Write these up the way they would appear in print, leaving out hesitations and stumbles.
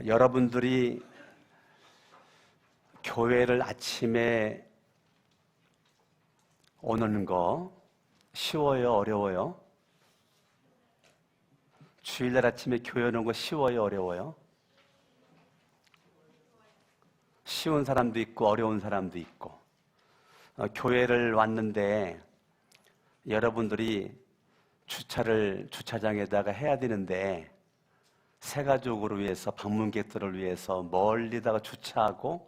여러분들이 교회를 아침에 오는 거 쉬워요, 어려워요? 주일날 아침에 교회 오는 거 쉬워요, 어려워요? 쉬운 사람도 있고 어려운 사람도 있고, 교회를 왔는데 여러분들이 주차를 주차장에다가 해야 되는데 새 가족을 위해서, 방문객들을 위해서 멀리다가 주차하고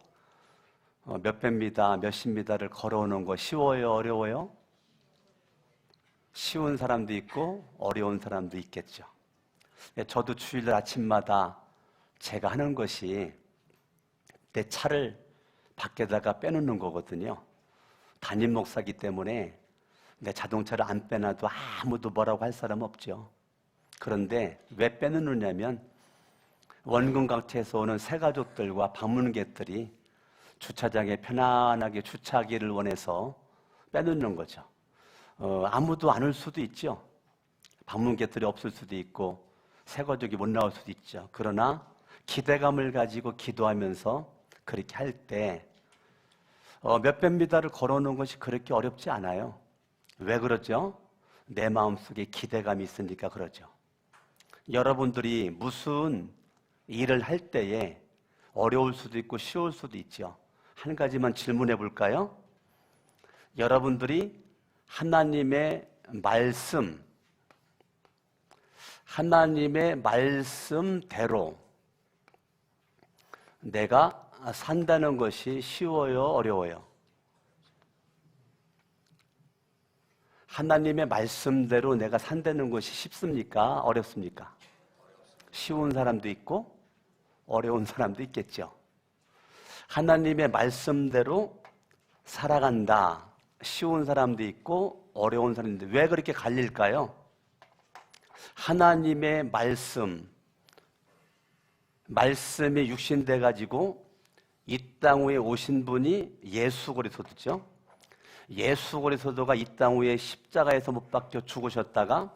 몇백 미터, 몇십 미터를 걸어오는 거 쉬워요, 어려워요? 쉬운 사람도 있고 어려운 사람도 있겠죠. 저도 주일날 아침마다 제가 하는 것이 내 차를 밖에다가 빼놓는 거거든요. 담임 목사이기 때문에 내 자동차를 안 빼놔도 아무도 뭐라고 할 사람 없죠. 그런데 왜 빼놓느냐면 원근각지에서 오는 새가족들과 방문객들이 주차장에 편안하게 주차하기를 원해서 빼놓는 거죠. 아무도 안 올 수도 있죠. 방문객들이 없을 수도 있고 새가족이 못 나올 수도 있죠. 그러나 기대감을 가지고 기도하면서 그렇게 할 때 몇백 미터를 걸어오는 것이 그렇게 어렵지 않아요. 왜 그러죠? 내 마음속에 기대감이 있으니까 그러죠. 여러분들이 무슨 일을 할 때에 어려울 수도 있고 쉬울 수도 있죠. 한 가지만 질문해 볼까요? 여러분들이 하나님의 말씀대로 내가 산다는 것이 쉬워요, 어려워요? 하나님의 말씀대로 내가 산다는 것이 쉽습니까? 어렵습니까? 쉬운 사람도 있고 어려운 사람도 있겠죠. 하나님의 말씀대로 살아간다. 쉬운 사람도 있고 어려운 사람도 있는데 왜 그렇게 갈릴까요? 하나님의 말씀이 육신돼 가지고 이 땅 위에 오신 분이 예수 그리스도죠. 예수 그리스도가 이 땅 위에 십자가에서 못 박혀 죽으셨다가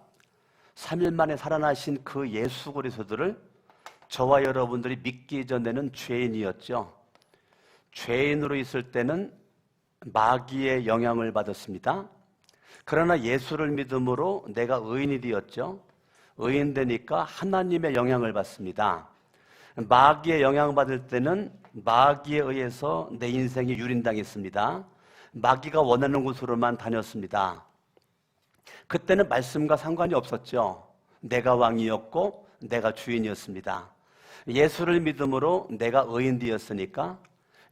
3일 만에 살아나신 그 예수 그리스도를 저와 여러분들이 믿기 전에는 죄인이었죠. 죄인으로 있을 때는 마귀의 영향을 받았습니다. 그러나 예수를 믿음으로 내가 의인이 되었죠. 의인 되니까 하나님의 영향을 받습니다. 마귀의 영향을 받을 때는 마귀에 의해서 내 인생이 유린당했습니다. 마귀가 원하는 곳으로만 다녔습니다. 그때는 말씀과 상관이 없었죠. 내가 왕이었고 내가 주인이었습니다. 예수를 믿음으로 내가 의인 되었으니까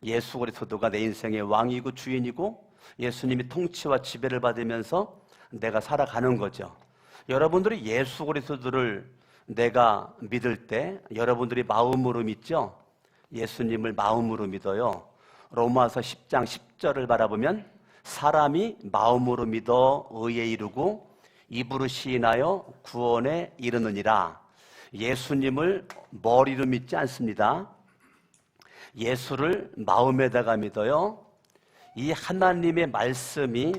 예수 그리스도가 내 인생의 왕이고 주인이고 예수님이 통치와 지배를 받으면서 내가 살아가는 거죠. 여러분들이 예수 그리스도를 내가 믿을 때 여러분들이 마음으로 믿죠? 예수님을 마음으로 믿어요. 로마서 10장 10절을 바라보면 사람이 마음으로 믿어 의에 이르고 입으로 시인하여 구원에 이르느니라. 예수님을 머리로 믿지 않습니다. 예수를 마음에다가 믿어요. 이 하나님의 말씀이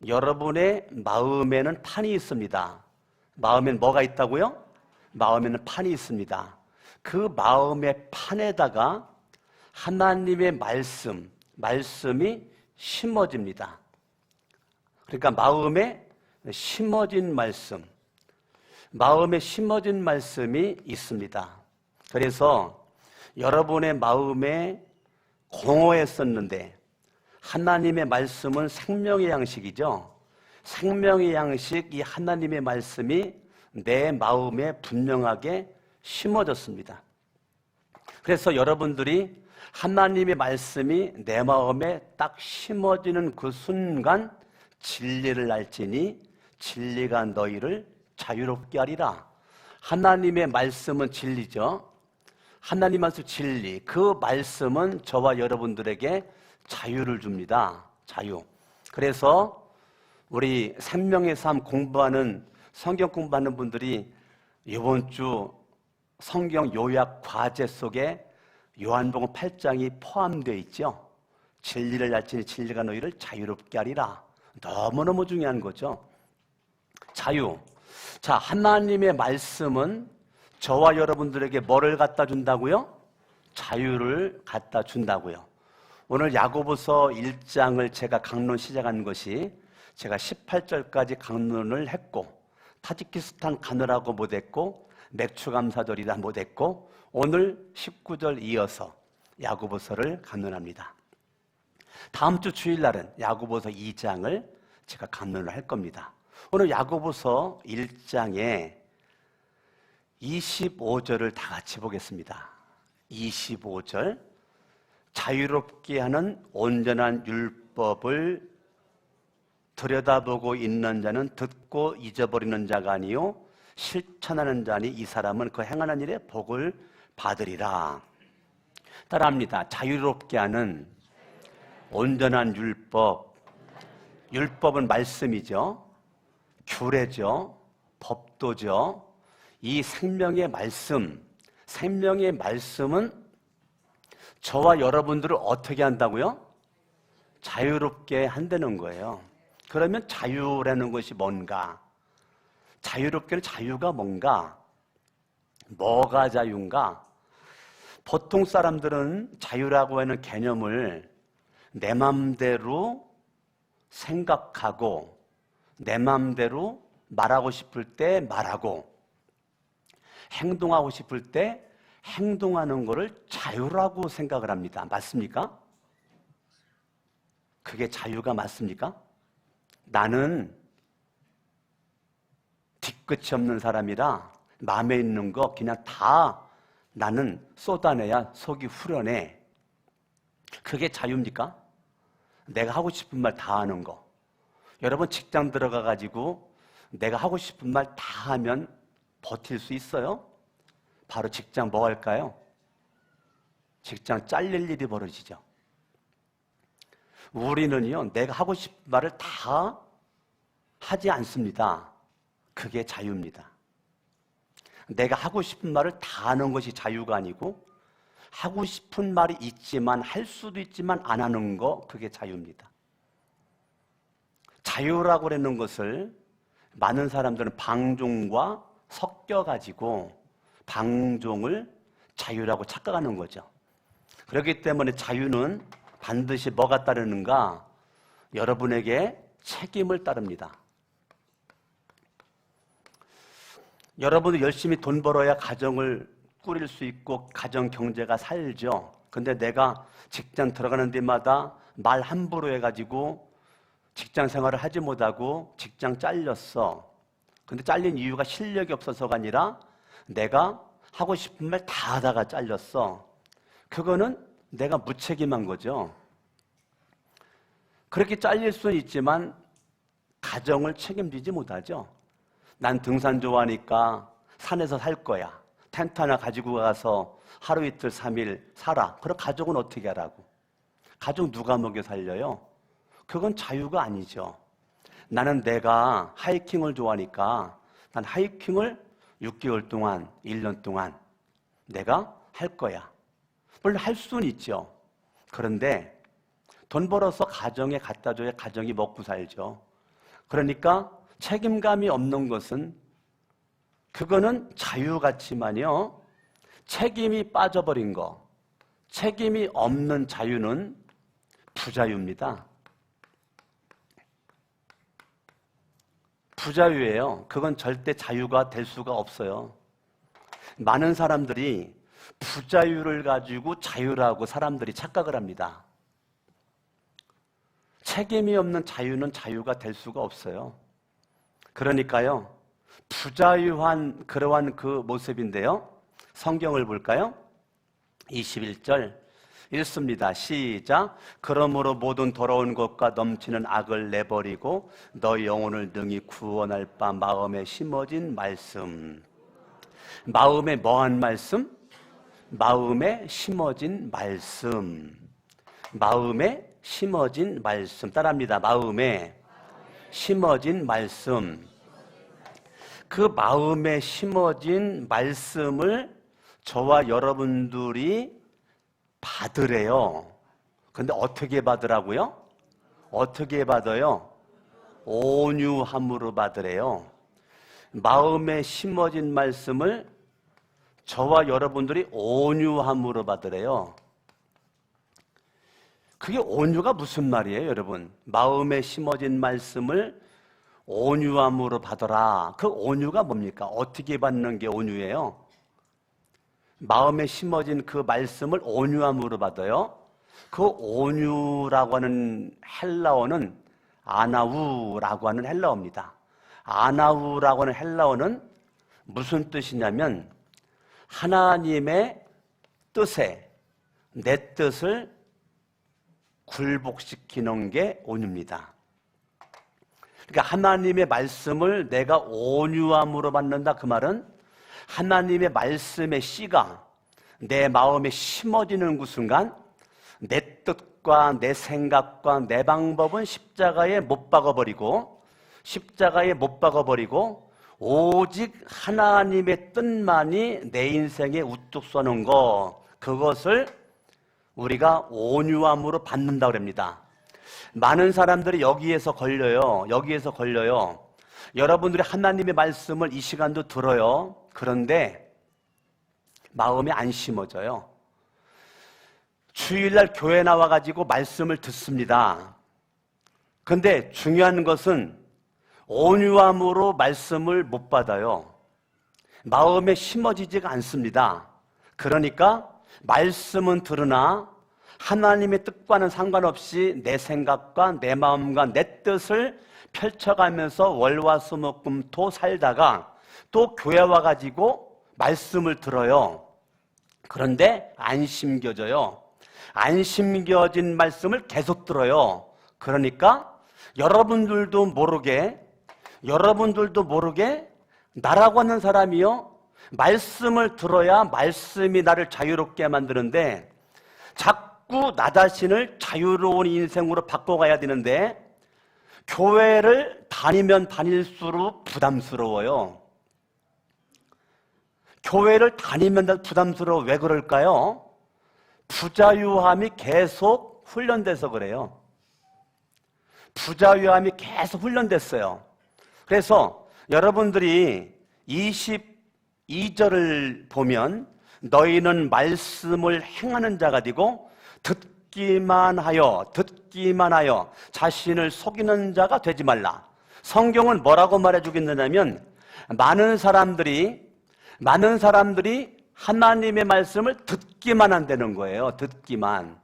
여러분의 마음에는 판이 있습니다. 마음엔 뭐가 있다고요? 마음에는 판이 있습니다. 그 마음의 판에다가 하나님의 말씀이 심어집니다. 그러니까 마음에 심어진 말씀이 있습니다. 그래서 여러분의 마음에 공허했었는데 하나님의 말씀은 생명의 양식이죠. 생명의 양식, 이 하나님의 말씀이 내 마음에 분명하게 심어졌습니다. 그래서 여러분들이 하나님의 말씀이 내 마음에 딱 심어지는 그 순간 진리를 알지니 진리가 너희를 자유롭게 하리라. 하나님의 말씀은 진리죠. 하나님 말씀 진리, 그 말씀은 저와 여러분들에게 자유를 줍니다. 자유. 그래서 우리 생명의 삶 공부하는, 성경 공부하는 분들이 이번 주 성경 요약 과제 속에 요한복음 8장이 포함되어 있죠. 진리를 알지니 진리가 너희를 자유롭게 하리라. 너무너무 중요한 거죠. 자유. 자, 하나님의 말씀은 저와 여러분들에게 뭐를 갖다 준다고요? 자유를 갖다 준다고요. 오늘 야고보서 1장을 제가 강론 시작한 것이 제가 18절까지 강론을 했고 타지키스탄 가느라고 못했고 맥주 감사절이라 못했고 오늘 19절 이어서 야고보서를 강론합니다. 다음 주 주일날은 야고보서 2장을 제가 강론을 할 겁니다. 오늘 야고보서 1장에 25절을 다 같이 보겠습니다. 25절 자유롭게 하는 온전한 율법을 들여다보고 있는 자는 듣고 잊어버리는 자가 아니요 실천하는 자니 이 사람은 그 행하는 일에 복을 받으리라. 따라합니다. 자유롭게 하는 온전한 율법. 율법은 말씀이죠. 규례죠. 법도죠. 이 생명의 말씀은 저와 여러분들을 어떻게 한다고요? 자유롭게 한다는 거예요. 그러면 자유라는 것이 뭔가? 자유롭게는 자유가 뭔가? 뭐가 자유인가? 보통 사람들은 자유라고 하는 개념을 내 맘대로 생각하고 내 맘대로 말하고 싶을 때 말하고 행동하고 싶을 때 행동하는 것을 자유라고 생각을 합니다. 맞습니까? 그게 자유가 맞습니까? 나는 뒤끝이 없는 사람이라 마음에 있는 거 그냥 다 나는 쏟아내야 속이 후련해. 그게 자유입니까? 내가 하고 싶은 말 다 하는 거. 여러분 직장 들어가가지고 내가 하고 싶은 말 다 하면 버틸 수 있어요? 바로 직장 뭐 할까요? 직장 잘릴 일이 벌어지죠. 우리는요, 내가 하고 싶은 말을 다 하지 않습니다. 그게 자유입니다. 내가 하고 싶은 말을 다 하는 것이 자유가 아니고 하고 싶은 말이 있지만 할 수도 있지만 안 하는 거, 그게 자유입니다. 자유라고 하는 것을 많은 사람들은 방종과 섞여가지고 방종을 자유라고 착각하는 거죠. 그렇기 때문에 자유는 반드시 뭐가 따르는가? 여러분에게 책임을 따릅니다. 여러분이 열심히 돈 벌어야 가정을 꾸릴 수 있고 가정 경제가 살죠. 근데 내가 직장 들어가는 데마다 말 함부로 해가지고 직장 생활을 하지 못하고 직장 잘렸어. 근데 잘린 이유가 실력이 없어서가 아니라 내가 하고 싶은 말 다 하다가 잘렸어. 그거는 내가 무책임한 거죠. 그렇게 잘릴 수는 있지만 가정을 책임지지 못하죠. 난 등산 좋아하니까 산에서 살 거야. 텐트 하나 가지고 가서 하루 이틀 3일 살아. 그럼 가족은 어떻게 하라고? 가족 누가 먹여 살려요? 그건 자유가 아니죠. 나는 내가 하이킹을 좋아하니까 난 하이킹을 6개월 동안, 1년 동안 내가 할 거야. 물론 할 수는 있죠. 그런데 돈 벌어서 가정에 갖다 줘야 가정이 먹고 살죠. 그러니까 책임감이 없는 것은 그거는 자유 같지만요. 책임이 빠져버린 거, 책임이 없는 자유는 부자유입니다. 부자유예요. 그건 절대 자유가 될 수가 없어요. 많은 사람들이 부자유를 가지고 자유라고 사람들이 착각을 합니다. 책임이 없는 자유는 자유가 될 수가 없어요. 그러니까요, 부자유한 그러한 그 모습인데요. 성경을 볼까요? 21절 읽습니다. 시작. 그러므로 모든 더러운 것과 넘치는 악을 내버리고 너희 영혼을 능히 구원할 바 마음에 심어진 말씀. 마음에 뭐한 말씀? 마음에 심어진 말씀. 마음에 심어진 말씀. 따라합니다. 마음에 심어진 말씀. 그 마음에 심어진 말씀을 저와 여러분들이 받으래요. 근데 어떻게 받으라고요? 어떻게 받아요? 온유함으로 받으래요. 마음에 심어진 말씀을 저와 여러분들이 온유함으로 받으래요. 그게 온유가 무슨 말이에요, 여러분? 마음에 심어진 말씀을 온유함으로 받아라. 그 온유가 뭡니까? 어떻게 받는 게 온유예요? 마음에 심어진 그 말씀을 온유함으로 받아요. 그 온유라고 하는 헬라어는 아나우라고 하는 헬라어입니다. 아나우라고 하는 헬라어는 무슨 뜻이냐면 하나님의 뜻에 내 뜻을 굴복시키는 게 온유입니다. 그러니까 하나님의 말씀을 내가 온유함으로 받는다, 그 말은 하나님의 말씀의 씨가 내 마음에 심어지는 그 순간 내 뜻과 내 생각과 내 방법은 십자가에 못 박아버리고 오직 하나님의 뜻만이 내 인생에 우뚝 서는 것, 그것을 우리가 온유함으로 받는다고 합니다. 많은 사람들이 여기에서 걸려요. 여러분들이 하나님의 말씀을 이 시간도 들어요. 그런데 마음이 안 심어져요. 주일날 교회 나와가지고 말씀을 듣습니다. 근데 중요한 것은 온유함으로 말씀을 못 받아요. 마음에 심어지지가 않습니다. 그러니까 말씀은 들으나 하나님의 뜻과는 상관없이 내 생각과 내 마음과 내 뜻을 펼쳐가면서 월화수목금토 살다가 또 교회 와가지고 말씀을 들어요. 그런데 안 심겨져요. 안 심겨진 말씀을 계속 들어요. 그러니까 여러분들도 모르게 나라고 하는 사람이요, 말씀을 들어야 말씀이 나를 자유롭게 만드는데 자꾸 나 자신을 자유로운 인생으로 바꿔가야 되는데 교회를 다니면 다닐수록 부담스러워요. 교회를 다니면 부담스러워. 왜 그럴까요? 부자유함이 계속 훈련돼서 그래요. 부자유함이 계속 훈련됐어요. 그래서 여러분들이 22절을 보면 너희는 말씀을 행하는 자가 되고 듣기만 하여 자신을 속이는 자가 되지 말라. 성경은 뭐라고 말해주고 있느냐면 많은 사람들이 하나님의 말씀을 듣기만 한다는 거예요. 듣기만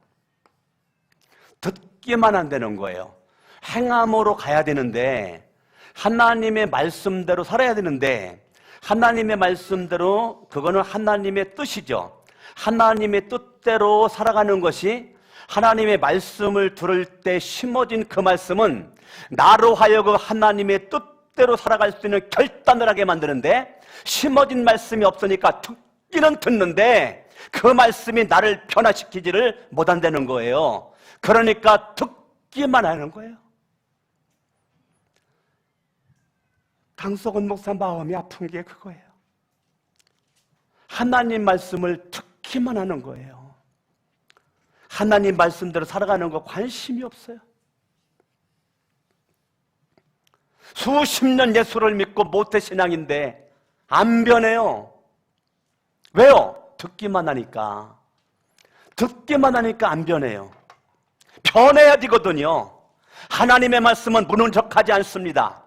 한다는 거예요. 행함으로 가야 되는데, 하나님의 말씀대로 살아야 되는데, 하나님의 말씀대로, 그거는 하나님의 뜻이죠. 하나님의 뜻대로 살아가는 것이, 하나님의 말씀을 들을 때 심어진 그 말씀은 나로 하여금 하나님의 뜻대로 살아갈 수 있는 결단을 하게 만드는데, 심어진 말씀이 없으니까 듣기는 듣는데 그 말씀이 나를 변화시키지를 못한다는 거예요. 그러니까 듣기만 하는 거예요. 강석원 목사 마음이 아픈 게 그거예요. 하나님 말씀을 듣기만 하는 거예요. 하나님 말씀대로 살아가는 거 관심이 없어요. 수십 년 예수를 믿고 모태신앙인데 안 변해요. 왜요? 듣기만 하니까 안 변해요. 변해야 되거든요. 하나님의 말씀은 무능적하지 않습니다.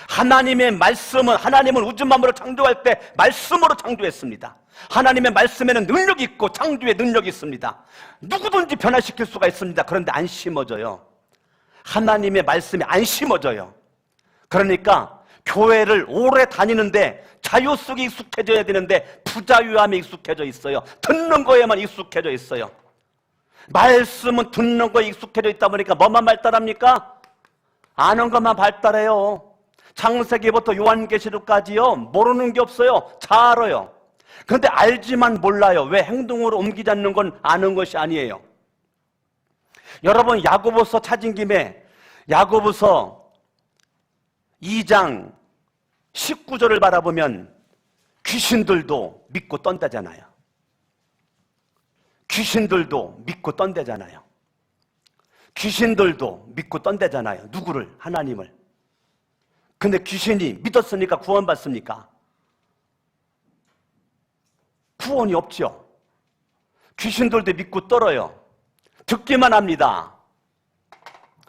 하나님의 말씀은, 하나님은 우주 만물을 창조할 때 말씀으로 창조했습니다. 하나님의 말씀에는 능력이 있고 창조의 능력이 있습니다. 누구든지 변화시킬 수가 있습니다. 그런데 안 심어져요. 하나님의 말씀이 안 심어져요. 그러니까 교회를 오래 다니는데 자유 속에 익숙해져야 되는데 부자유함에 익숙해져 있어요. 듣는 거에만 익숙해져 있어요. 말씀은 듣는 거에 익숙해져 있다 보니까 뭐만 발달합니까? 아는 것만 발달해요. 창세기부터 요한계시록까지요, 모르는 게 없어요. 잘 알아요. 그런데 알지만 몰라요. 왜? 행동으로 옮기지 않는 건 아는 것이 아니에요. 여러분, 야고보서 찾은 김에 야고보서 2장 19절을 바라보면 귀신들도 믿고 떤다잖아요. 귀신들도 믿고 떤다잖아요. 누구를? 하나님을. 근데 귀신이 믿었으니까 구원받습니까? 구원이 없죠. 귀신들도 믿고 떨어요. 듣기만 합니다.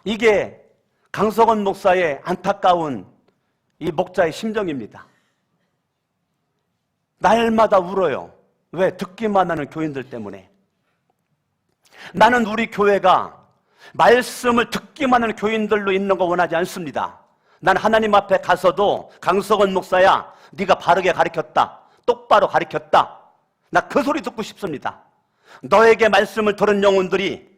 이게 강석원 목사의 안타까운 이 목자의 심정입니다. 날마다 울어요. 왜? 듣기만 하는 교인들 때문에. 나는 우리 교회가 말씀을 듣기만 하는 교인들로 있는 거 원하지 않습니다. 난 하나님 앞에 가서도 강석원 목사야, 네가 바르게 가르쳤다, 똑바로 가르쳤다, 나 그 소리 듣고 싶습니다. 너에게 말씀을 들은 영혼들이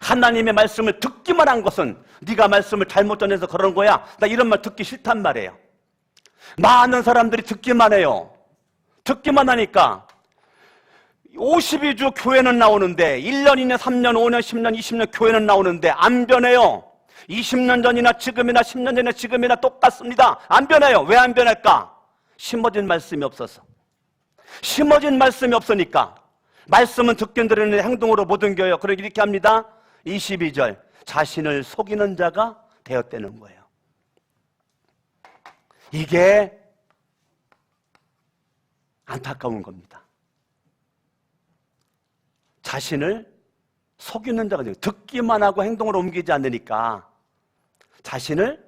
하나님의 말씀을 듣기만 한 것은 네가 말씀을 잘못 전해서 그런 거야, 나 이런 말 듣기 싫단 말이에요. 많은 사람들이 듣기만 해요. 듣기만 하니까 52주 교회는 나오는데 1년, 2년, 3년, 5년, 10년, 20년 교회는 나오는데 안 변해요. 20년 전이나 지금이나 10년 전이나 지금이나 똑같습니다. 안 변해요. 왜 안 변할까? 심어진 말씀이 없어서. 심어진 말씀이 없으니까 말씀은 듣긴 들으는데 행동으로 못 옮겨요. 그러니 이렇게 합니다. 22절, 자신을 속이는 자가 되었다는 거예요. 이게 안타까운 겁니다. 자신을 속이는 자가 되고, 듣기만 하고 행동으로 옮기지 않으니까 자신을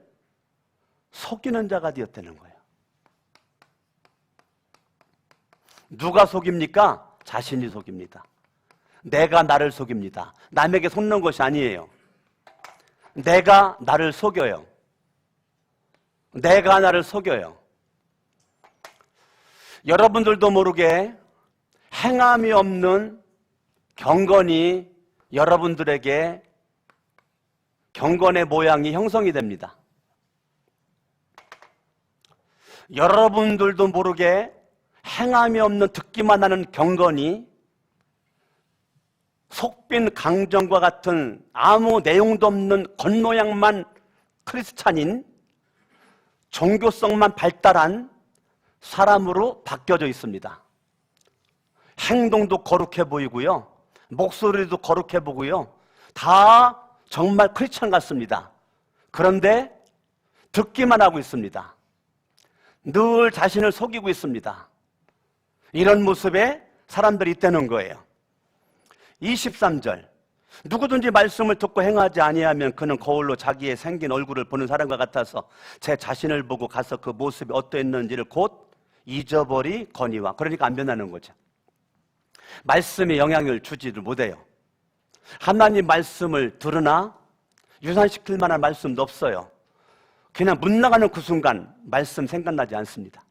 속이는 자가 되었다는 거예요. 누가 속입니까? 자신이 속입니다. 내가 나를 속입니다. 남에게 속는 것이 아니에요. 내가 나를 속여요. 내가 나를 속여요. 여러분들도 모르게 행함이 없는 경건이 여러분들에게 경건의 모양이 형성이 됩니다. 여러분들도 모르게 행함이 없는 듣기만 하는 경건이 속빈 강정과 같은 아무 내용도 없는 겉모양만 크리스찬인 종교성만 발달한 사람으로 바뀌어져 있습니다. 행동도 거룩해 보이고요, 목소리도 거룩해 보고요, 다 정말 크리스찬 같습니다. 그런데 듣기만 하고 있습니다. 늘 자신을 속이고 있습니다. 이런 모습에 사람들이 있다는 거예요. 23절, 누구든지 말씀을 듣고 행하지 아니하면 그는 거울로 자기의 생긴 얼굴을 보는 사람과 같아서 제 자신을 보고 가서 그 모습이 어떠했는지를 곧 잊어버리거니와. 그러니까 안 변하는 거죠. 말씀에 영향을 주지를 못해요. 하나님 말씀을 들으나 유산시킬 만한 말씀도 없어요. 그냥 문 나가는 그 순간 말씀 생각나지 않습니다.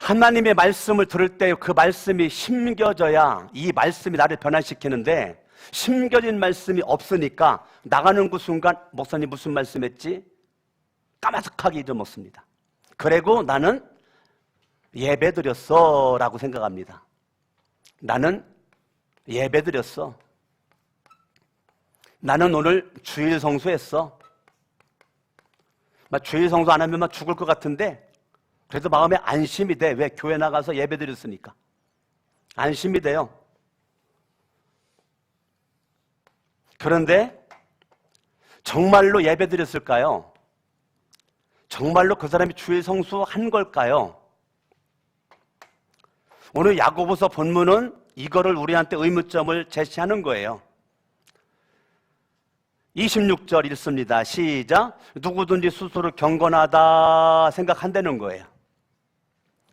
하나님의 말씀을 들을 때 그 말씀이 심겨져야 이 말씀이 나를 변화시키는데, 심겨진 말씀이 없으니까 나가는 그 순간 목사님 무슨 말씀했지? 까마득하게 잊어먹습니다. 그리고 나는 예배드렸어 라고 생각합니다. 나는 예배드렸어. 나는 오늘 주일 성수했어. 주일 성수 안 하면 죽을 것 같은데 그래도 마음에 안심이 돼. 왜? 교회 나가서 예배드렸으니까. 안심이 돼요. 그런데 정말로 예배드렸을까요? 정말로 그 사람이 주일 성수한 걸까요? 오늘 야고보서 본문은 이거를 우리한테 의문점을 제시하는 거예요. 26절 읽습니다. 시작. 누구든지 스스로 경건하다 생각한다는 거예요.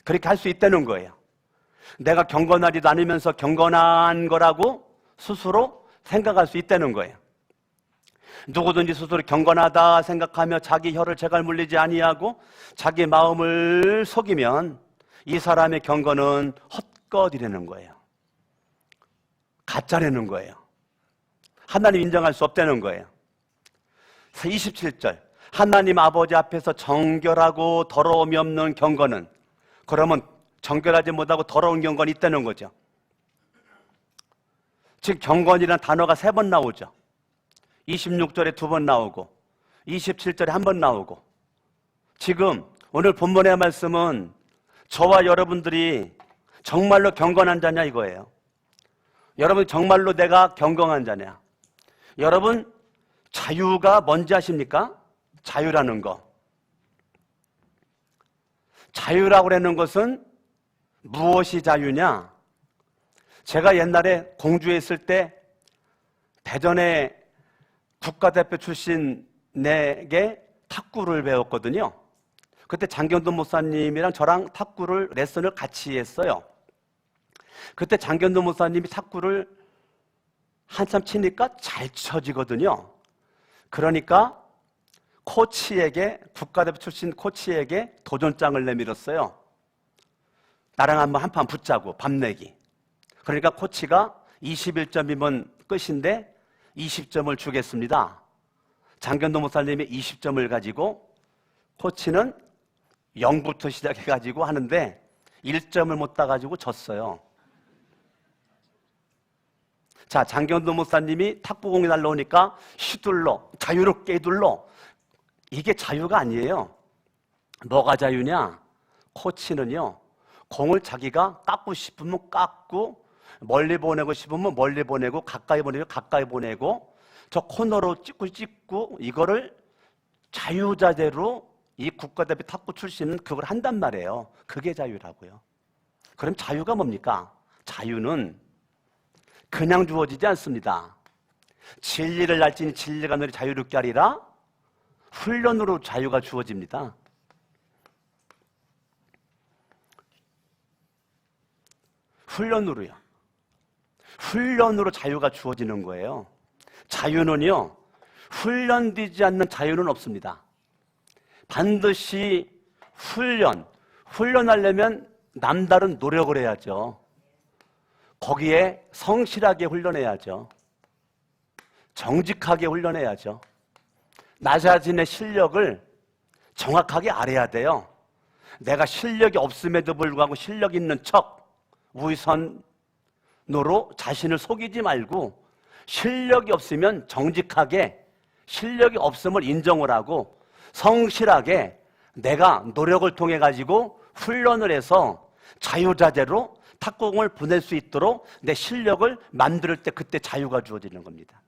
그렇게 할 수 있다는 거예요. 내가 경건하지도 않으면서 경건한 거라고 스스로 생각할 수 있다는 거예요. 누구든지 스스로 경건하다 생각하며 자기 혀를 재갈 물리지 아니하고 자기 마음을 속이면 이 사람의 경건은 헛것이라는 거예요. 가짜라는 거예요. 하나님 인정할 수 없다는 거예요. 27절, 하나님 아버지 앞에서 정결하고 더러움이 없는 경건은, 그러면 정결하지 못하고 더러운 경건이 있다는 거죠. 즉 경건이라는 단어가 3번 나오죠. 26절에 2번 나오고 27절에 1번 나오고, 지금 오늘 본문의 말씀은 저와 여러분들이 정말로 경건한 자냐 이거예요. 여러분 정말로 내가 경건한 자냐? 여러분 자유가 뭔지 아십니까? 자유라는 거. 자유라고 하는 것은 무엇이 자유냐? 제가 옛날에 공주에 있을 때 대전에 국가대표 출신 내게 탁구를 배웠거든요. 그때 장견돈 목사님이랑 저랑 탁구를 레슨을 같이 했어요. 그때 장견돈 목사님이 탁구를 한참 치니까 잘 쳐지거든요. 그러니까 코치에게, 국가대표 출신 코치에게 도전장을 내밀었어요. 나랑 한번 판 붙자고, 밥 내기. 그러니까 코치가 21점이면 끝인데 20점을 주겠습니다. 장견도 목사님이 20점을 가지고 코치는 0부터 시작해가지고 하는데 1점을 못 따가지고 졌어요. 자, 장견도 목사님이 탁구공이 날라오니까 휘둘러, 자유롭게 휘둘러. 이게 자유가 아니에요. 뭐가 자유냐? 코치는요, 공을 자기가 깎고 싶으면 깎고, 멀리 보내고 싶으면 멀리 보내고, 가까이 보내고 가까이 보내고, 저 코너로 찍고 이거를 자유자재로 이 국가대표 탁구 출신은 그걸 한단 말이에요. 그게 자유라고요. 그럼 자유가 뭡니까? 자유는 그냥 주어지지 않습니다. 진리를 알지니 진리가 너를 자유롭게 하리라. 훈련으로 자유가 주어집니다. 훈련으로요. 훈련으로 자유가 주어지는 거예요. 자유는요, 훈련되지 않는 자유는 없습니다. 반드시 훈련하려면 남다른 노력을 해야죠. 거기에 성실하게 훈련해야죠. 정직하게 훈련해야죠. 나 자신의 실력을 정확하게 알아야 돼요. 내가 실력이 없음에도 불구하고 실력 있는 척 위선으로 자신을 속이지 말고, 실력이 없으면 정직하게 실력이 없음을 인정을 하고 성실하게 내가 노력을 통해 가지고 훈련을 해서 자유자재로 탁구공을 보낼 수 있도록 내 실력을 만들 때 그때 자유가 주어지는 겁니다.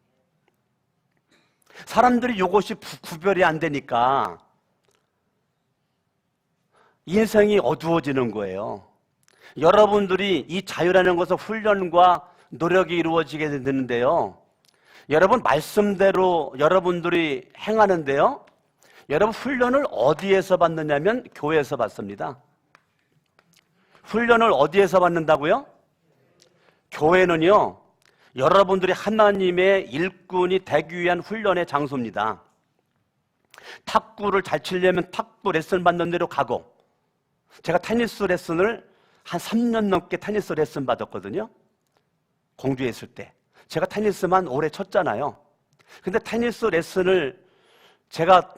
사람들이 이것이 구별이 안 되니까 인생이 어두워지는 거예요. 여러분들이 이 자유라는 것은 훈련과 노력이 이루어지게 되는데요, 여러분 말씀대로 여러분들이 행하는데요, 여러분 훈련을 어디에서 받느냐면 교회에서 받습니다. 훈련을 어디에서 받는다고요? 교회는요, 여러분들이 하나님의 일꾼이 되기 위한 훈련의 장소입니다. 탁구를 잘 치려면 탁구 레슨 받는 데로 가고, 제가 테니스 레슨을 한 3년 넘게 테니스 레슨 받았거든요. 공주에 있을 때. 제가 테니스만 오래 쳤잖아요. 근데 테니스 레슨을 제가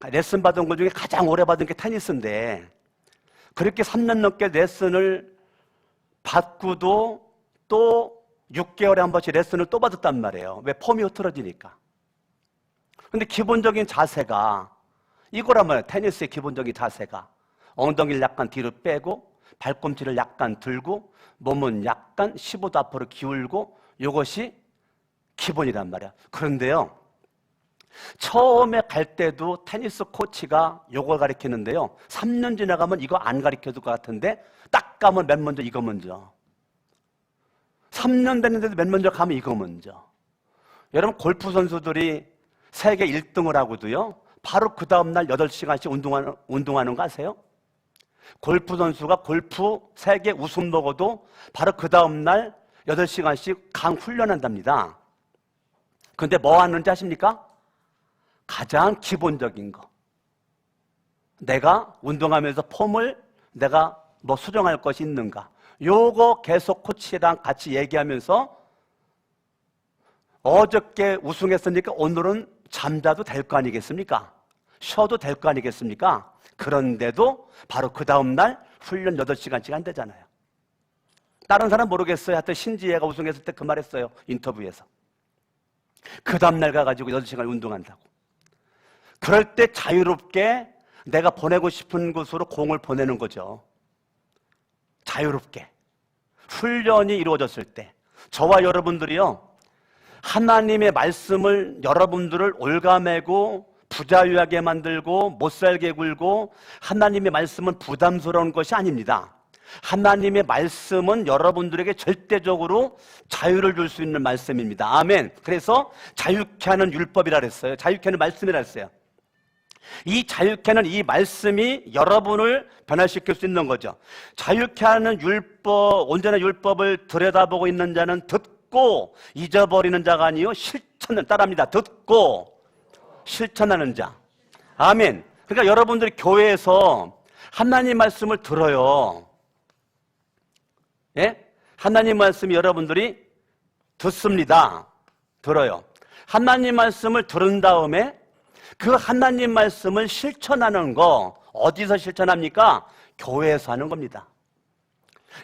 레슨 받은 것 중에 가장 오래 받은 게 테니스인데, 그렇게 3년 넘게 레슨을 받고도 또 6개월에 한 번씩 레슨을 또 받았단 말이에요. 왜? 폼이 흐트러지니까. 근데 기본적인 자세가 이거란 말이에요. 테니스의 기본적인 자세가 엉덩이를 약간 뒤로 빼고 발꿈치를 약간 들고 몸은 약간 15도 앞으로 기울고, 이것이 기본이란 말이야. 그런데요, 처음에 갈 때도 테니스 코치가 요걸 가르치는데요, 3년 지나가면 이거 안 가르쳐줄 것 같은데 딱 가면 맨 먼저 이거 먼저, 3년 됐는데도 맨 먼저 가면 이거 먼저. 여러분 골프 선수들이 세계 1등을 하고도요, 바로 그 다음날 8시간씩 운동하는 거 아세요? 골프 선수가 골프 세계 우승 먹어도 바로 그 다음날 8시간씩 강 훈련한답니다. 근데 뭐 하는지 아십니까? 가장 기본적인 거. 내가 운동하면서 폼을 내가 뭐 수정할 것이 있는가. 요거 계속 코치랑 같이 얘기하면서, 어저께 우승했으니까 오늘은 잠자도 될 거 아니겠습니까? 쉬어도 될 거 아니겠습니까? 그런데도 바로 그 다음날 훈련 8시간씩 한대잖아요. 다른 사람 모르겠어요. 하여튼 신지혜가 우승했을 때 그 말했어요. 인터뷰에서. 그 다음날 가가지고 8시간 운동한다고. 그럴 때 자유롭게 내가 보내고 싶은 곳으로 공을 보내는 거죠. 자유롭게. 훈련이 이루어졌을 때. 저와 여러분들이요, 하나님의 말씀을 여러분들을 올가매고 부자유하게 만들고 못살게 굴고, 하나님의 말씀은 부담스러운 것이 아닙니다. 하나님의 말씀은 여러분들에게 절대적으로 자유를 줄 수 있는 말씀입니다. 아멘. 그래서 자유케 하는 율법이라 그랬어요. 자유케 하는 말씀이라 그랬어요. 이 자유케 하는 이 말씀이 여러분을 변화시킬 수 있는 거죠. 자유케 하는 율법, 온전한 율법을 들여다보고 있는 자는 듣고 잊어버리는 자가 아니요 실천을 따라합니다. 듣고 실천하는 자. 아멘. 그러니까 여러분들이 교회에서 하나님 말씀을 들어요. 예? 하나님 말씀이 여러분들이 듣습니다. 들어요. 하나님 말씀을 들은 다음에 그 하나님 말씀을 실천하는 거 어디서 실천합니까? 교회에서 하는 겁니다.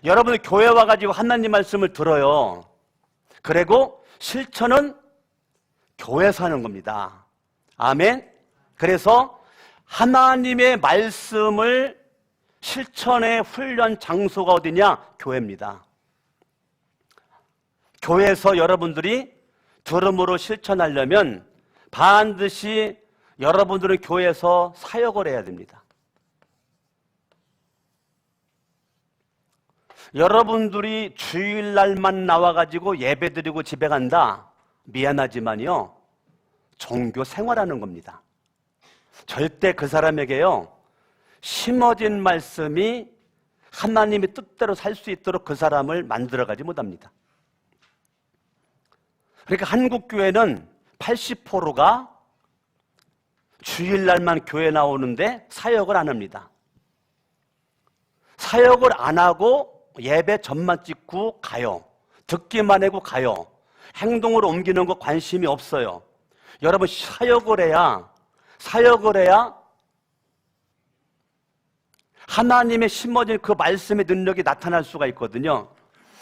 여러분이 교회 와가지고 하나님 말씀을 들어요. 그리고 실천은 교회에서 하는 겁니다. 아멘. 그래서 하나님의 말씀을 실천의 훈련 장소가 어디냐? 교회입니다. 교회에서 여러분들이 들음으로 실천하려면 반드시 여러분들은 교회에서 사역을 해야 됩니다. 여러분들이 주일날만 나와가지고 예배드리고 집에 간다? 미안하지만요, 종교 생활하는 겁니다. 절대 그 사람에게요, 심어진 말씀이 하나님의 뜻대로 살 수 있도록 그 사람을 만들어가지 못합니다. 그러니까 한국교회는 80%가 주일날만 교회 나오는데 사역을 안 합니다. 사역을 안 하고 예배 전만 찍고 가요. 듣기만 하고 가요. 행동으로 옮기는 거 관심이 없어요. 여러분, 사역을 해야 하나님의 심어진 그 말씀의 능력이 나타날 수가 있거든요.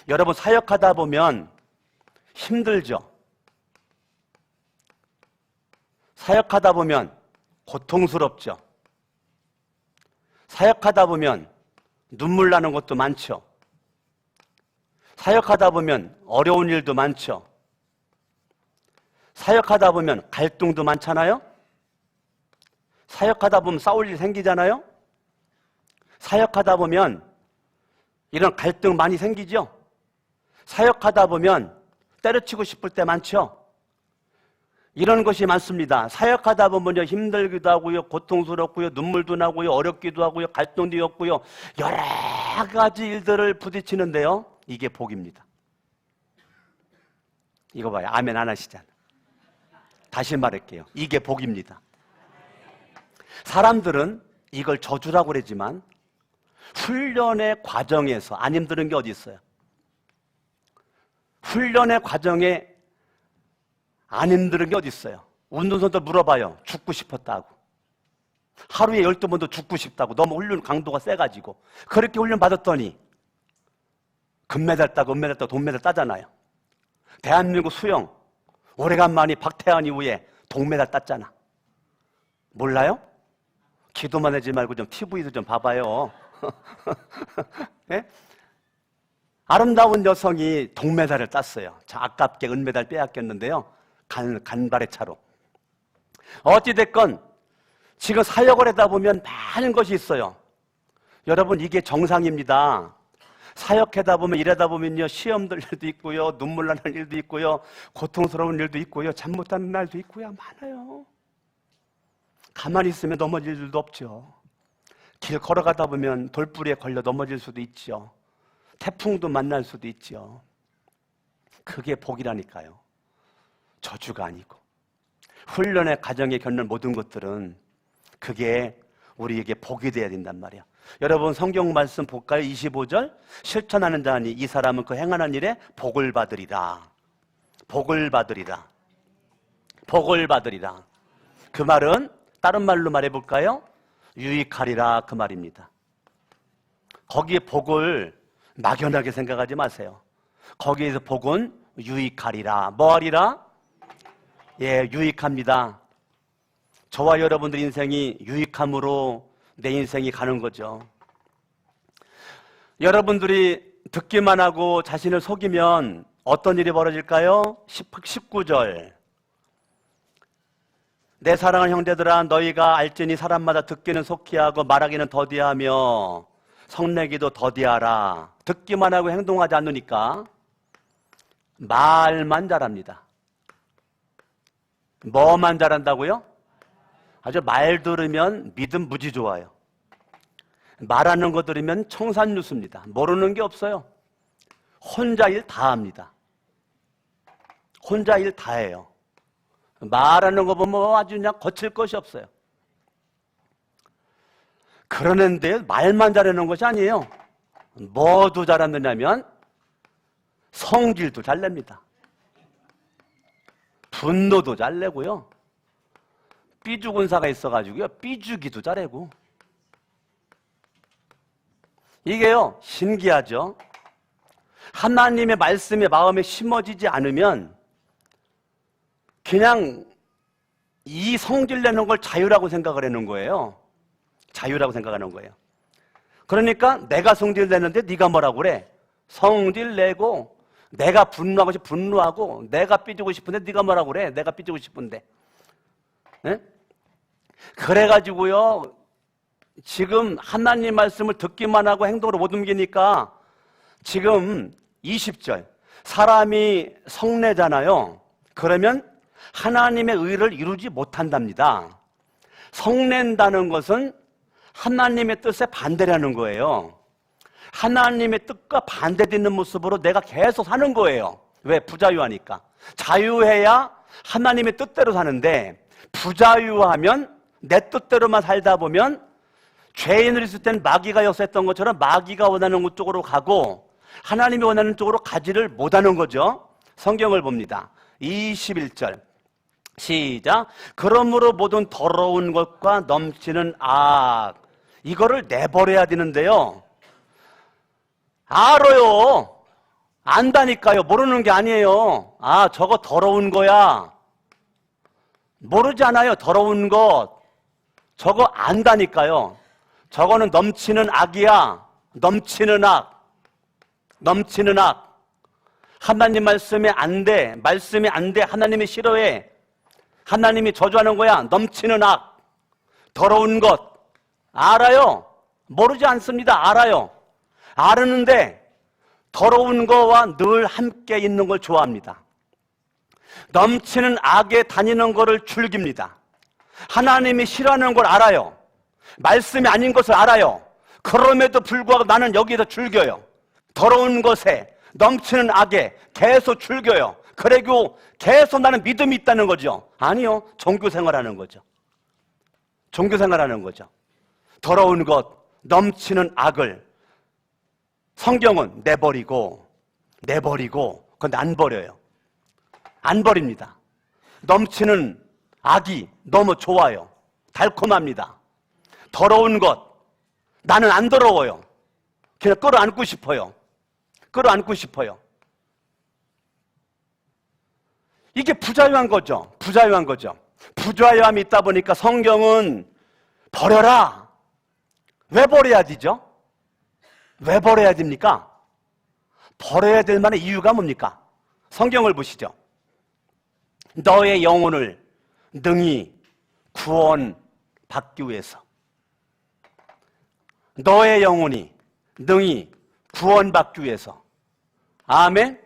여러분, 사역하다 보면 힘들죠. 사역하다 보면 고통스럽죠. 사역하다 보면 눈물 나는 것도 많죠. 사역하다 보면 어려운 일도 많죠. 사역하다 보면 갈등도 많잖아요. 사역하다 보면 싸울 일 생기잖아요. 사역하다 보면 이런 갈등 많이 생기죠. 사역하다 보면 때려치고 싶을 때 많죠. 이런 것이 많습니다. 사역하다 보면요, 힘들기도 하고요, 고통스럽고요, 눈물도 나고요, 어렵기도 하고요, 갈등도 있고요, 여러 가지 일들을 부딪히는데요, 이게 복입니다. 이거 봐요. 아멘 안 하시잖아요. 다시 말할게요. 이게 복입니다. 사람들은 이걸 저주라고 그러지만 훈련의 과정에서 안 힘든 게 어디 있어요? 훈련의 과정에 안 힘든 게 어디 있어요? 운동선수 물어봐요. 죽고 싶었다고. 하루에 12번도 죽고 싶다고. 너무 훈련 강도가 세가지고. 그렇게 훈련 받았더니 금메달 따고 은메달 따고 동메달 따잖아요. 대한민국 수영 오래간만에 박태환 이후에 동메달 땄잖아. 몰라요? 기도만 하지 말고 좀 TV도 좀 봐봐요. 네? 아름다운 여성이 동메달을 땄어요. 자, 아깝게 은메달 빼앗겼는데요. 간발의 차로. 어찌됐건 지금 사역을 하다 보면 많은 것이 있어요. 여러분, 이게 정상입니다. 사역하다 보면, 일하다 보면요, 시험들 일도 있고요, 눈물 나는 일도 있고요, 고통스러운 일도 있고요, 잠 못 자는 날도 있고요, 많아요. 가만히 있으면 넘어질 일도 없죠. 길 걸어가다 보면 돌부리에 걸려 넘어질 수도 있죠. 태풍도 만날 수도 있죠. 그게 복이라니까요. 저주가 아니고. 훈련의 과정에 겪는 모든 것들은 그게 우리에게 복이 되어야 된단 말이야. 여러분, 성경 말씀 볼까요? 25절. 실천하는 자니 이 사람은 그 행하는 일에 복을 받으리라. 복을 받으리라. 복을 받으리라. 그 말은 다른 말로 말해볼까요? 유익하리라, 그 말입니다. 거기에 복을 막연하게 생각하지 마세요. 거기에서 복은 유익하리라. 뭐 하리라? 예, 유익합니다. 저와 여러분들 인생이 유익함으로 내 인생이 가는 거죠. 여러분들이 듣기만 하고 자신을 속이면 어떤 일이 벌어질까요? 19절. 내 사랑하는 형제들아, 너희가 알지니 사람마다 듣기는 속히 하고 말하기는 더디하며 성내기도 더디하라. 듣기만 하고 행동하지 않으니까 말만 잘합니다. 뭐만 잘한다고요? 아주 말 들으면 믿음 무지 좋아요. 말하는 거 들으면 청산유수입니다. 모르는 게 없어요. 혼자 일 다 합니다. 혼자 일 다 해요. 말하는 거 보면 아주 그냥 거칠 것이 없어요. 그러는데 말만 잘하는 것이 아니에요. 뭐도 잘하느냐면 성질도 잘 냅니다. 분노도 잘 내고요. 삐죽은사가 있어가지고요. 삐죽이도 잘하고. 이게요, 신기하죠? 하나님의 말씀이 마음에 심어지지 않으면 그냥 이 성질 내는 걸 자유라고 생각을 하는 거예요. 자유라고 생각하는 거예요. 그러니까 내가 성질 내는데 네가 뭐라고 그래? 성질 내고 내가 분노하고 싶으면 분노하고 내가 삐지고 싶은데 네가 뭐라고 그래? 내가 삐지고 싶은데. 네? 그래가지고요, 지금 하나님 말씀을 듣기만 하고 행동으로 못 옮기니까 지금 20절 사람이 성내잖아요. 그러면 하나님의 의를 이루지 못한답니다. 성낸다는 것은 하나님의 뜻에 반대라는 거예요. 하나님의 뜻과 반대되는 모습으로 내가 계속 사는 거예요. 왜? 부자유하니까. 자유해야 하나님의 뜻대로 사는데 부자유하면 내 뜻대로만 살다 보면 죄인을 있을 때는 마귀가 역사했던 것처럼 마귀가 원하는 쪽으로 가고 하나님이 원하는 쪽으로 가지를 못하는 거죠. 성경을 봅니다. 21절 시작. 그러므로 모든 더러운 것과 넘치는 악 이거를 내버려야 되는데요. 알아요. 안다니까요. 모르는 게 아니에요. 아, 저거 더러운 거야. 모르지 않아요. 더러운 것. 저거 안다니까요. 저거는 넘치는 악이야. 넘치는 악. 넘치는 악. 하나님 말씀이 안 돼. 말씀이 안 돼. 하나님이 싫어해. 하나님이 저주하는 거야. 넘치는 악. 더러운 것. 알아요. 모르지 않습니다. 알아요. 알았는데 더러운 거와 늘 함께 있는 걸 좋아합니다. 넘치는 악에 다니는 거를 즐깁니다. 하나님이 싫어하는 걸 알아요. 말씀이 아닌 것을 알아요. 그럼에도 불구하고 나는 여기서 즐겨요. 더러운 것에 넘치는 악에 계속 즐겨요. 그리고 계속 나는 믿음이 있다는 거죠. 아니요. 종교생활하는 거죠. 종교생활하는 거죠. 더러운 것, 넘치는 악을 성경은 내버리고 그건 안 버려요. 안 버립니다. 넘치는 악이 너무 좋아요. 달콤합니다. 더러운 것 나는 안 더러워요. 그냥 끌어안고 싶어요. 끌어안고 싶어요. 이게 부자유한 거죠. 부자유한 거죠. 부자유함이 있다 보니까 성경은 버려라. 왜 버려야 되죠? 왜 버려야 됩니까? 버려야 될 만한 이유가 뭡니까? 성경을 보시죠. 너의 영혼을 능히 구원받기 위해서. 너의 영혼이 능히 구원받기 위해서. 아멘?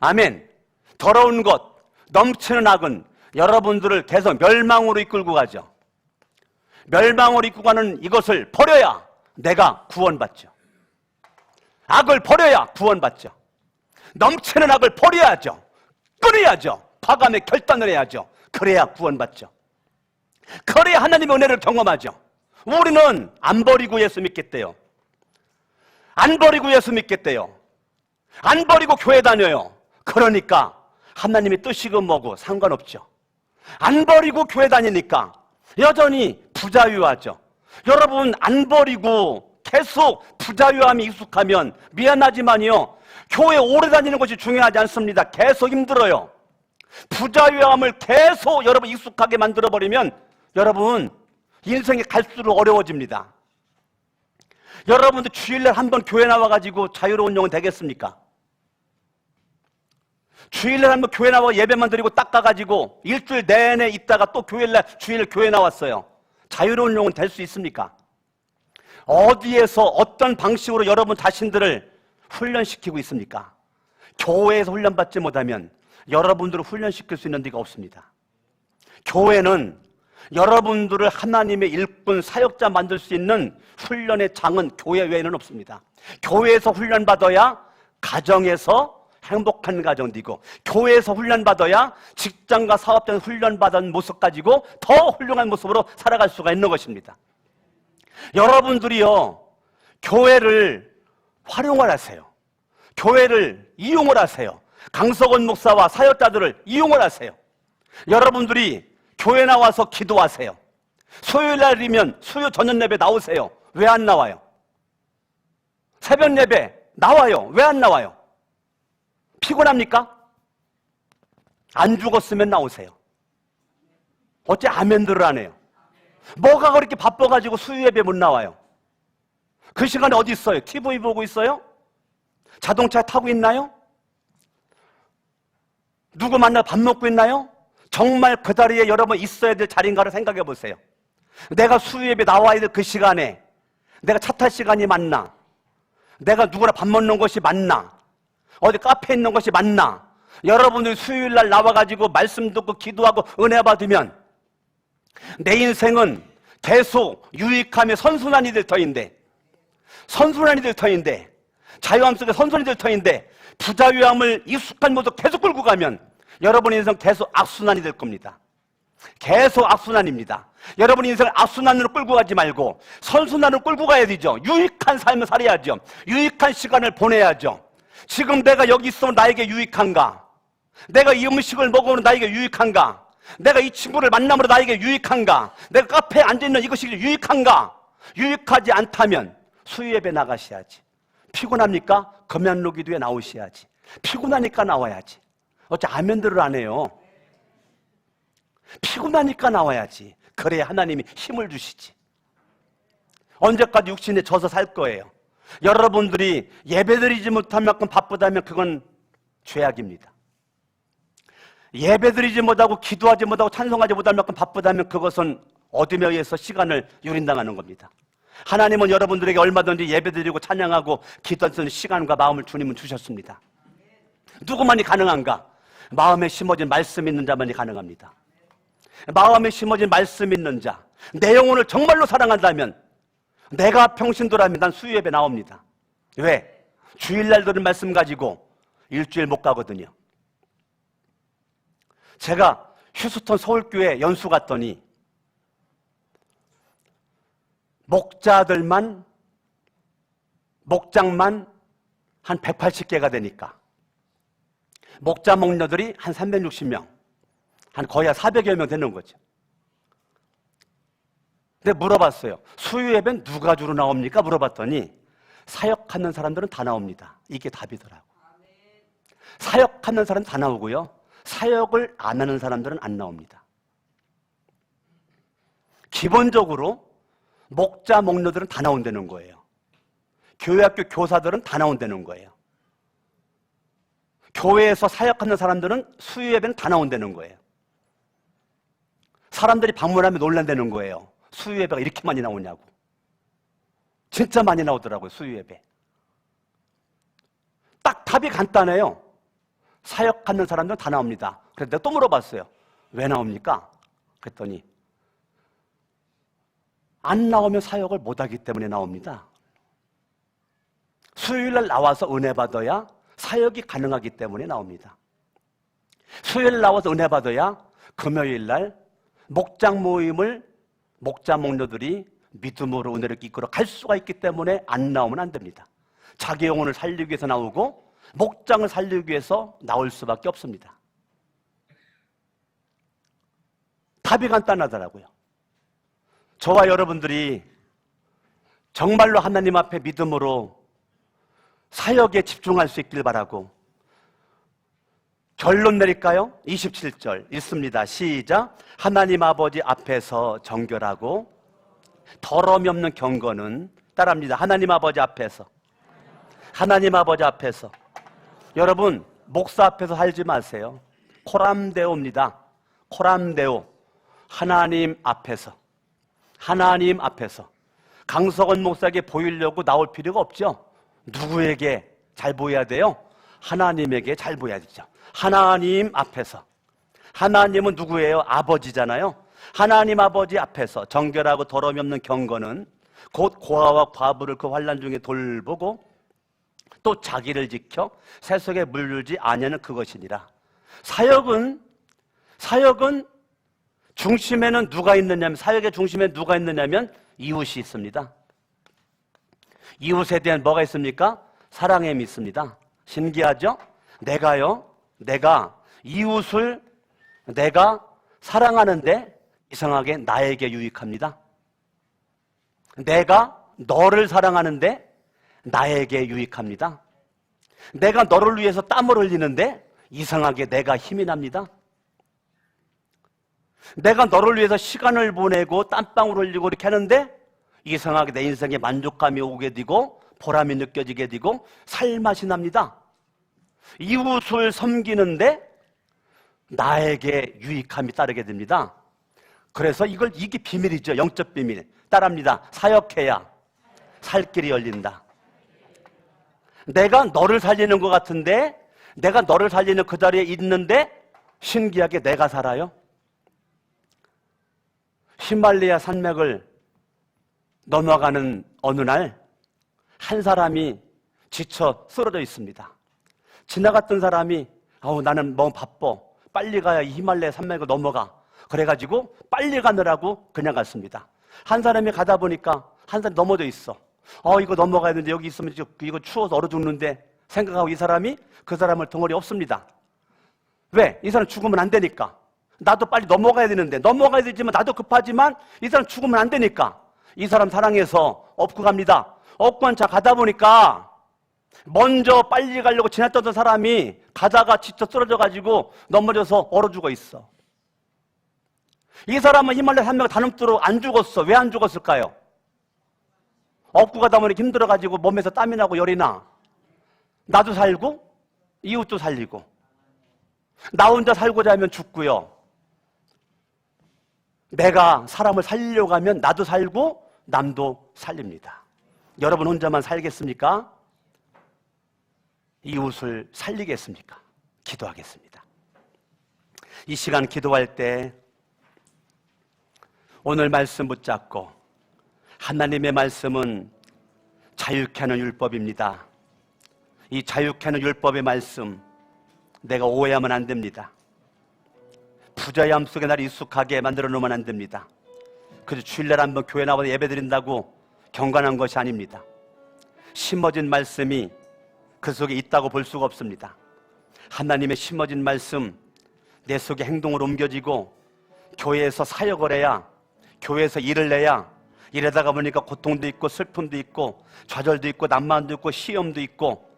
아멘. 더러운 것, 넘치는 악은 여러분들을 계속 멸망으로 이끌고 가죠. 멸망으로 이끌고 가는 이것을 버려야 내가 구원받죠. 악을 버려야 구원받죠. 넘치는 악을 버려야죠. 끊어야죠. 과감히 결단을 해야죠. 그래야 구원받죠. 그래야 하나님의 은혜를 경험하죠. 우리는 안 버리고 예수 믿겠대요. 안 버리고 예수 믿겠대요. 안 버리고 교회 다녀요. 그러니까 하나님의 뜻이고 뭐고 상관없죠. 안 버리고 교회 다니니까 여전히 부자유하죠. 여러분 안 버리고 계속 부자유함이 익숙하면 미안하지만요, 교회 오래 다니는 것이 중요하지 않습니다. 계속 힘들어요. 부자유함을 계속 여러분 익숙하게 만들어버리면 여러분 인생이 갈수록 어려워집니다. 여러분도 주일날 한번 교회 나와가지고 자유로운 영혼 되겠습니까? 주일날 한번 교회 나와 예배만 드리고 닦아가지고 일주일 내내 있다가 또 주일날 교회 나왔어요. 자유로운 영혼 될 수 있습니까? 어디에서 어떤 방식으로 여러분 자신들을 훈련시키고 있습니까? 교회에서 훈련받지 못하면 여러분들을 훈련시킬 수 있는 데가 없습니다. 교회는 여러분들을 하나님의 일꾼 사역자 만들 수 있는 훈련의 장은 교회 외에는 없습니다. 교회에서 훈련받아야 가정에서 행복한 가정도 있고, 교회에서 훈련받아야 직장과 사업장에서 훈련받은 모습 가지고 더 훌륭한 모습으로 살아갈 수가 있는 것입니다. 여러분들이요, 교회를 활용을 하세요. 교회를 이용을 하세요. 강석원 목사와 사역자들을 이용을 하세요. 여러분들이 교회 나와서 기도하세요. 수요일 날이면 수요 저녁 예배 나오세요. 왜 안 나와요? 새벽 예배 나와요. 왜 안 나와요? 피곤합니까? 안 죽었으면 나오세요. 어째 아멘들을 안 해요? 뭐가 그렇게 바빠가지고 수요 예배 못 나와요? 그 시간에 어디 있어요? TV 보고 있어요? 자동차 타고 있나요? 누구 만나 밥 먹고 있나요? 정말 그 자리에 여러분 있어야 될 자리인가를 생각해 보세요. 내가 수요 예배 나와야 될 그 시간에 내가 차 탈 시간이 맞나? 내가 누구랑 밥 먹는 것이 맞나? 어디 카페에 있는 것이 맞나? 여러분들이 수요일 날 나와가지고 말씀 듣고 기도하고 은혜 받으면 내 인생은 계속 유익하며 선순환이 될 터인데, 자유함 속에 선순환이 될 터인데, 부자유함을 익숙한 모습 계속 끌고 가면 여러분 인생 계속 악순환이 될 겁니다. 계속 악순환입니다. 여러분 인생을 악순환으로 끌고 가지 말고 선순환으로 끌고 가야 되죠. 유익한 삶을 살아야죠. 유익한 시간을 보내야죠. 지금 내가 여기 있으면 나에게 유익한가? 내가 이 음식을 먹으면 나에게 유익한가? 내가 이 친구를 만남으로 나에게 유익한가? 내가 카페에 앉아있는 이것이 유익한가? 유익하지 않다면 수요 예배 나가셔야지. 피곤합니까? 금연로 기도에 나오셔야지. 피곤하니까 나와야지. 어째 아멘들을 안 해요? 피곤하니까 나와야지. 그래야 하나님이 힘을 주시지. 언제까지 육신에 져서 살 거예요? 여러분들이 예배드리지 못할 만큼 바쁘다면 그건 죄악입니다. 예배드리지 못하고 기도하지 못하고 찬송하지 못할 만큼 바쁘다면 그것은 어둠에 의해서 시간을 유린당하는 겁니다. 하나님은 여러분들에게 얼마든지 예배드리고 찬양하고 기도할 수 있는 시간과 마음을 주님은 주셨습니다. 누구만이 가능한가? 마음에 심어진 말씀 있는 자만이 가능합니다. 마음에 심어진 말씀 있는 자, 내 영혼을 정말로 사랑한다면 내가 평신도라면 난 수요 예배 나옵니다. 왜? 주일날 들은 말씀 가지고 일주일 못 가거든요. 제가 휴스턴 서울교회 연수 갔더니 목장만 한 180개가 되니까 목자 목녀들이 한 360명, 한 거의 400여 명 되는 거죠. 근데 물어봤어요. 수요 예배는 누가 주로 나옵니까? 물어봤더니 사역하는 사람들은 다 나옵니다. 이게 답이더라고. 사역하는 사람은 다 나오고요. 사역을 안 하는 사람들은 안 나옵니다. 기본적으로 목자 목녀들은 다 나온다는 거예요. 교회학교 교사들은 다 나온다는 거예요. 교회에서 사역하는 사람들은 수요 예배는 다 나온다는 거예요. 사람들이 방문하면 놀란다는 거예요. 수요 예배가 이렇게 많이 나오냐고. 진짜 많이 나오더라고요, 수요 예배. 딱 답이 간단해요. 사역하는 사람들은 다 나옵니다. 그래서 내가 또 물어봤어요. 왜 나옵니까? 그랬더니 안 나오면 사역을 못하기 때문에 나옵니다. 수요일날 나와서 은혜 받아야 사역이 가능하기 때문에 나옵니다. 수요일 나와서 은혜 받아야 금요일날 목장 모임을 목자 목녀들이 믿음으로 은혜를 이끌어 갈 수가 있기 때문에 안 나오면 안 됩니다. 자기 영혼을 살리기 위해서 나오고 목장을 살리기 위해서 나올 수밖에 없습니다. 답이 간단하더라고요. 저와 여러분들이 정말로 하나님 앞에 믿음으로 사역에 집중할 수 있길 바라고 결론 내릴까요? 27절 읽습니다. 시작. 하나님 아버지 앞에서 정결하고 더러움이 없는 경건은, 따라합니다. 하나님 아버지 앞에서, 하나님 아버지 앞에서. 여러분, 목사 앞에서 살지 마세요. 코람데오입니다. 코람데오. 하나님 앞에서, 하나님 앞에서. 강석원 목사에게 보이려고 나올 필요가 없죠. 누구에게 잘 보여야 돼요? 하나님에게 잘 보여야 되죠. 하나님 앞에서. 하나님은 누구예요? 아버지잖아요. 하나님 아버지 앞에서 정결하고 더러움이 없는 경건은 곧 고아와 과부를 그 환난 중에 돌보고 또 자기를 지켜 세속에 물들지 아니하는 그것이니라. 사역은 중심에는 누가 있느냐면, 사역의 중심에 누가 있느냐면 이웃이 있습니다. 이웃에 대한 뭐가 있습니까? 사랑함이 있습니다. 신기하죠? 내가 이웃을 내가 사랑하는데 이상하게 나에게 유익합니다. 내가 너를 사랑하는데 나에게 유익합니다. 내가 너를 위해서 땀을 흘리는데 이상하게 내가 힘이 납니다. 내가 너를 위해서 시간을 보내고 땀방울 흘리고 이렇게 하는데 이상하게 내 인생에 만족감이 오게 되고 보람이 느껴지게 되고 살맛이 납니다. 이웃을 섬기는데 나에게 유익함이 따르게 됩니다. 그래서 이게 비밀이죠. 영적 비밀. 따라합니다. 사역해야 살 길이 열린다. 내가 너를 살리는 것 같은데, 내가 너를 살리는 그 자리에 있는데 신기하게 내가 살아요. 히말라야 산맥을 넘어가는 어느 날 한 사람이 지쳐 쓰러져 있습니다. 지나갔던 사람이 나는 너무 바빠, 빨리 가야 이 히말라야 산맥을 넘어가. 그래가지고 빨리 가느라고 그냥 갔습니다. 한 사람이 가다 보니까 한 사람이 넘어져 있어. 이거 넘어가야 되는데 여기 있으면 이거 추워서 얼어 죽는데 생각하고 이 사람이 그 사람을 덩어리 없습니다. 왜? 이 사람 죽으면 안 되니까. 나도 빨리 넘어가야 되는데, 넘어가야 되지만 나도 급하지만 이 사람 죽으면 안 되니까 이 사람 사랑해서 업고 갑니다. 업고 한차 가다 보니까 먼저 빨리 가려고 지났던 사람이 가다가 지쳐 쓰러져가지고 넘어져서 얼어 죽어 있어. 이 사람은 히말라야 산맥을 다 넘도록 안 죽었어. 왜 안 죽었을까요? 업고 가다 보니까 힘들어가지고 몸에서 땀이 나고 열이 나. 나도 살고 이웃도 살리고. 나 혼자 살고자 하면 죽고요. 내가 사람을 살리려고 하면 나도 살고 남도 살립니다. 여러분 혼자만 살겠습니까? 이웃을 살리겠습니까? 기도하겠습니다. 이 시간 기도할 때 오늘 말씀 붙잡고, 하나님의 말씀은 자유케 하는 율법입니다. 이 자유케 하는 율법의 말씀 내가 오해하면 안 됩니다. 부자의 암 속에 나를 익숙하게 만들어 놓으면 안 됩니다. 그래서 주일날 한번 교회 나와서 예배 드린다고 경건한 것이 아닙니다. 심어진 말씀이 그 속에 있다고 볼 수가 없습니다. 하나님의 심어진 말씀 내 속에 행동으로 옮겨지고 교회에서 사역을 해야, 교회에서 일을 내야, 이러다가 보니까 고통도 있고 슬픔도 있고 좌절도 있고 난만도 있고 시험도 있고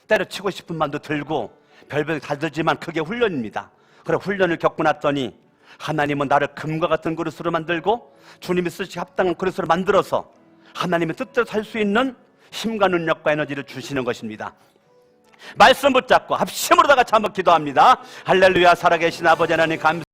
때려치고 싶은 마음도 들고 별별 다 들지만 그게 훈련입니다. 그래 훈련을 겪고 났더니 하나님은 나를 금과 같은 그릇으로 만들고 주님이 쓰시기 합당한 그릇으로 만들어서 하나님의 뜻대로 살 수 있는 힘과 능력과 에너지를 주시는 것입니다. 말씀 붙잡고 합심으로 다 같이 한번 기도합니다. 할렐루야. 살아계신 아버지 하나님 감사합니다.